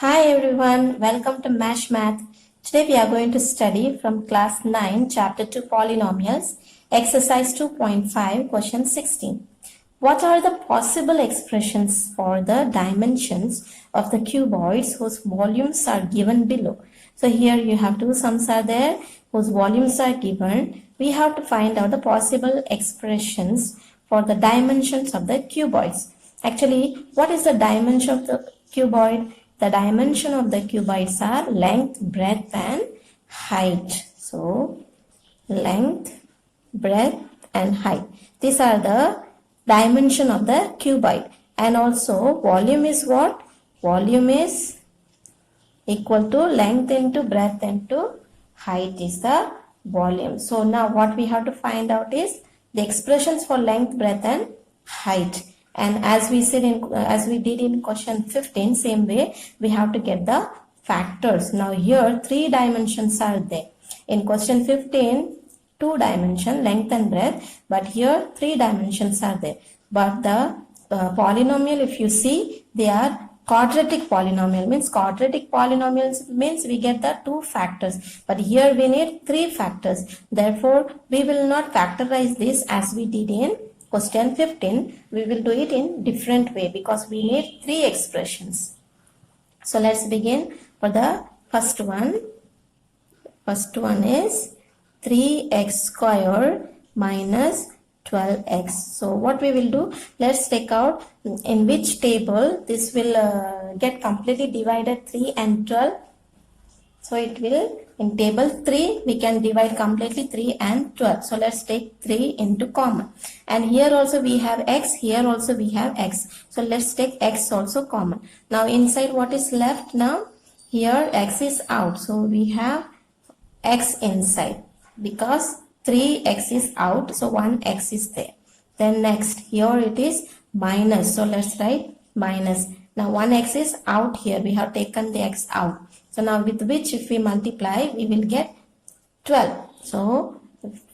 Hi everyone, welcome to MASH Math. Today we are going to study from class 9, chapter 2 polynomials, exercise 2.5, question 16. What are the possible expressions for the dimensions of the cuboids whose volumes are given below? So here you have two sums are there whose volumes are given. We have to find out the possible expressions for the dimensions of the cuboids. Actually, what is the dimension of the cuboid? The dimension of the cuboids are length, breadth and height. So, length, breadth and height. These are the dimension of the cuboid. And also, volume is what? Volume is equal to length into breadth into height is the volume. So, now what we have to find out is the expressions for length, breadth and height. And as we did in question 15, same way we have to get the factors. Now here three dimensions are there. In question 15, 2 dimension length and breadth, but here 3 dimensions are there. But the polynomial, if you see, they are quadratic polynomial. Means quadratic polynomials means we get the 2 factors, but here we need 3 factors. Therefore we will not factorize this as we did in question 15. We will do it in different way because we need 3 expressions. So let's begin for the first one. First one is 3x square minus 12x. So what we will do, let's take out in which table this will get completely divided 3 and 12. So it will, in table 3, we can divide completely 3 and 12. So let's take 3 into common. And here also we have x, here also we have x. So let's take x also common. Now inside what is left now? Here x is out. So we have x inside because 3x is out. So 1x is there. Then next, here it is minus. So let's write minus. Now 1x is out here. We have taken the x out. So now with which if we multiply, we will get 12. So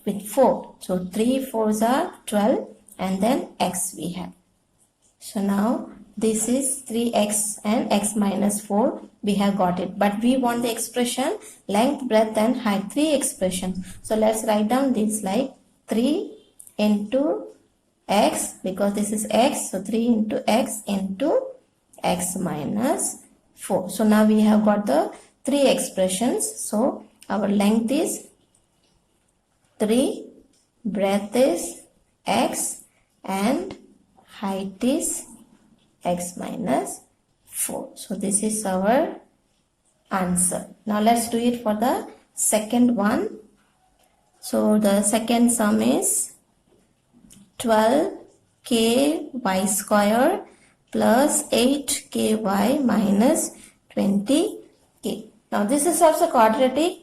with 4. So 3 4s are 12 and then x we have. So now this is 3x and x minus 4. We have got it. But we want the expression length, breadth and height. 3 expressions. So let's write down this like 3 into x because this is x. So 3 into x into x minus 4. So now we have got the 3 expressions. So our length is 3, breadth is x and height is x minus 4. So this is our answer. Now let's do it for the second one. So the second sum is 12ky square plus 8ky minus 20k. Now this is also quadratic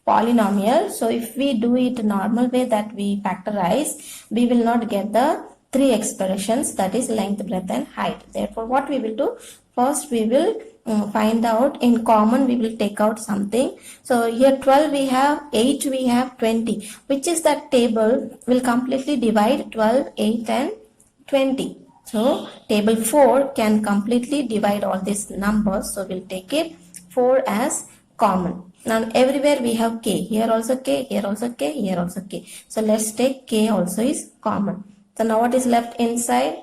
polynomial. So if we do it normal way that we factorize, we will not get the 3 expressions, that is length, breadth and height. Therefore what we will do, first we will find out in common, we will take out something. So here 12 we have, 8 we have, 20. Which is that table will completely divide 12, 8 and 20. So table 4 can completely divide all these numbers. So we'll take it 4 as common. Now everywhere we have k. Here also k, here also k, here also k. So let's take k also is common. So now what is left inside?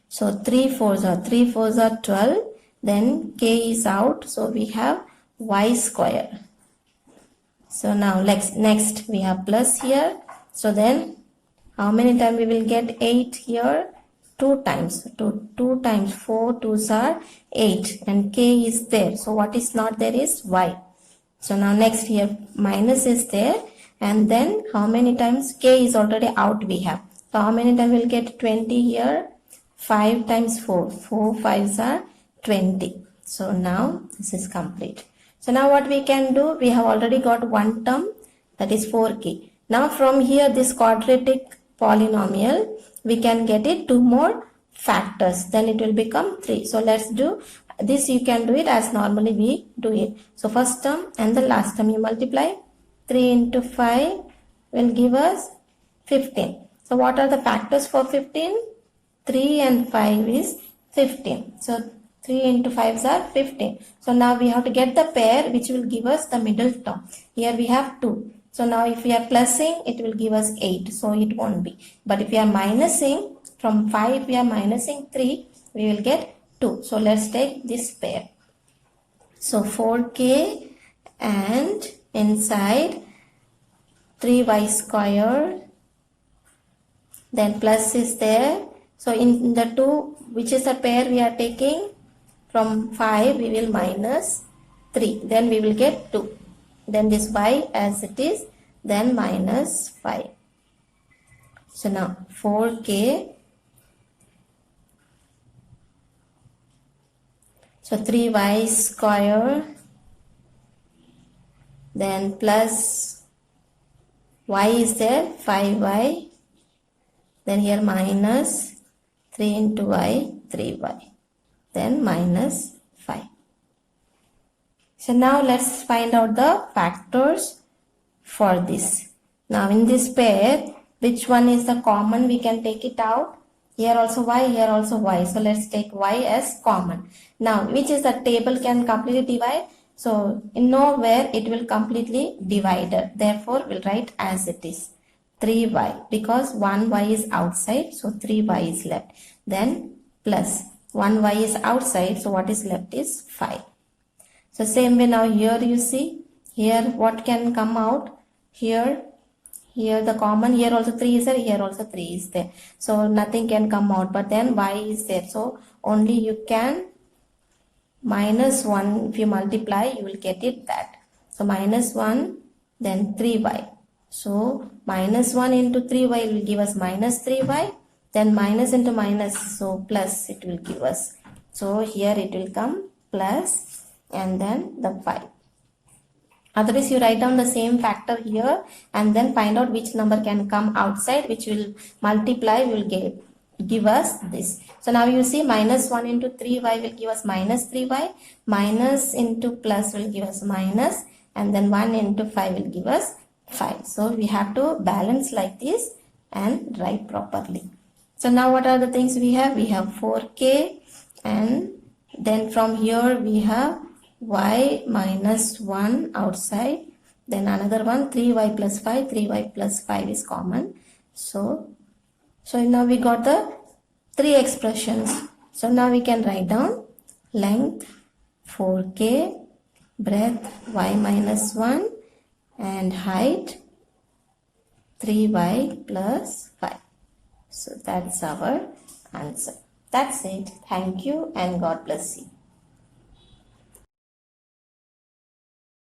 So 3 4s are 12. Then k is out. So we have y square. So now next we have plus here. So then how many times we will get 8 here? 2 times. 2 times 4 2s are 8 and k is there. So what is not there is y. So now next here minus is there and then how many times k is already out we have. So how many times we will get 20 here? 5 times 4. 4 5s are 20. So now this is complete. So now what we can do? We have already got one term, that is 4k. Now from here this quadratic polynomial, we can get it 2 more factors. Then it will become 3. So let's do this. You can do it as normally we do it. So first term and the last term you multiply. 3 into 5 will give us 15. So what are the factors for 15? 3 and 5 is 15. So 3 into 5s are 15. So now we have to get the pair which will give us the middle term. Here we have 2. So now if we are plussing, it will give us 8. So it won't be. But if we are minusing, from 5 we are minusing 3, we will get 2. So let's take this pair. So 4k and inside 3y square, then plus is there. So in the 2, which is the pair we are taking? From 5 we will minus 3, then we will get 2. Then this y as it is, then minus 5. So now 4k, so 3y square, then plus y is there, 5y, then here minus 3 into y, 3y, then minus 5. So now let's find out the factors for this. Now in this pair, which one is the common? We can take it out. Here also y, here also y. So let's take y as common. Now which is the table can completely divide? So in nowhere it will completely divided. Therefore we'll write as it is. 3y, because 1y is outside, so 3y is left. Then plus 1y is outside, so what is left is 5. So same way now here you see, here what can come out? Here the common, here also 3 is there, here also 3 is there. So nothing can come out, but then y is there. So only you can minus 1, if you multiply, you will get it that. So minus 1, then 3y. So minus 1 into 3y will give us minus 3y. Then minus into minus, so plus it will give us. So here it will come plus and then the 5. Otherwise you write down the same factor here and then find out which number can come outside, which will multiply, will give us this. So now you see minus 1 into 3y will give us minus 3y, minus into plus will give us minus, and then 1 into 5 will give us 5. So we have to balance like this and write properly. So now what are the things we have? We have 4k, and then from here we have y minus 1 outside, then another one 3y plus 5, 3y plus 5 is common. So now we got the 3 expressions. So now we can write down length 4k, breadth y minus 1, and height 3y plus 5. So that's our answer. That's it. Thank you and God bless you.